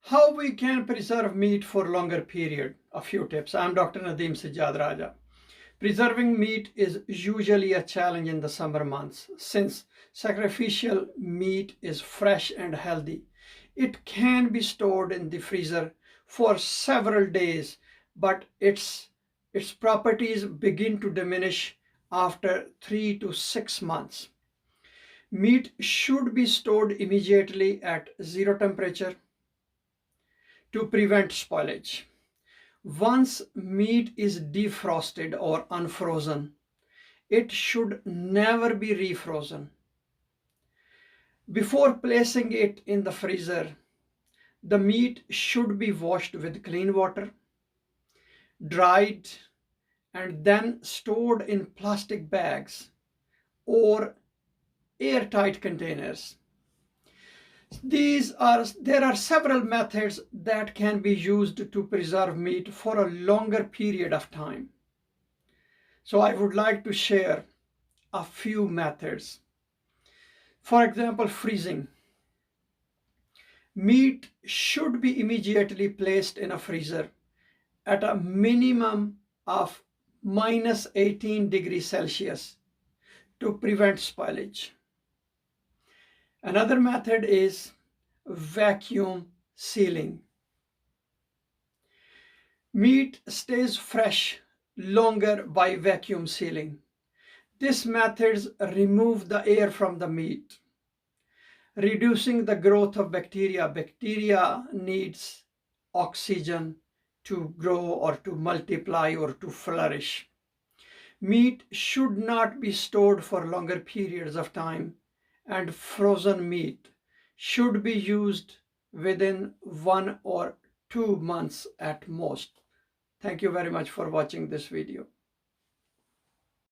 How we can preserve meat for longer period. A few tips. I'm Dr. Nadeem Sajjad Raja. Preserving meat is usually a challenge in the summer months since sacrificial meat is fresh and healthy. It can be stored in the freezer for several days, but its properties begin to diminish after 3 to 6 months. Meat should be stored immediately at zero temperature to prevent spoilage. Once meat is defrosted or unfrozen, it should never be refrozen. Before placing it in the freezer, the meat should be washed with clean water, dried, and then stored in plastic bags or airtight containers. There are several methods that can be used to preserve meat for a longer period of time. So I would like to share a few methods. For example, freezing. Meat should be immediately placed in a freezer at a minimum of minus 18 degrees Celsius to prevent spoilage. Another method is vacuum sealing. Meat stays fresh longer by vacuum sealing. This method removes the air from the meat, reducing the growth of bacteria. Bacteria needs oxygen to grow or to multiply or to flourish. Meat should not be stored for longer periods of time, and frozen meat should be used within 1 or 2 months at most. Thank you very much for watching this video.